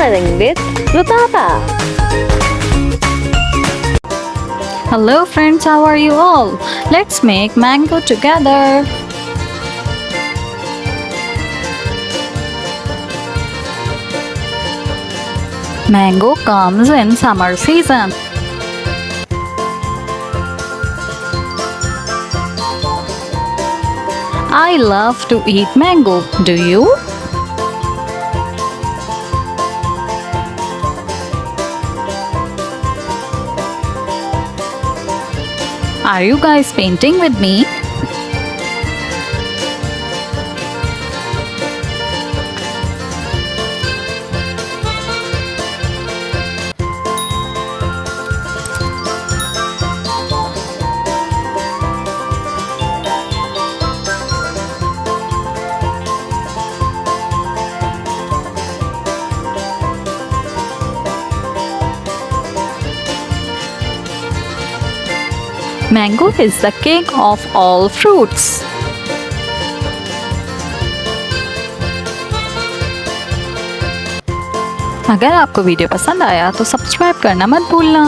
Coloring with Rutaba. Hello friends, how are you all? Let's make mango together. Mango comes in summer season. I love to eat mango. Do you? Are you guys painting with me? Mango is the king of all fruits. अगर आपको video पसंद आया तो subscribe करना मत भूलना।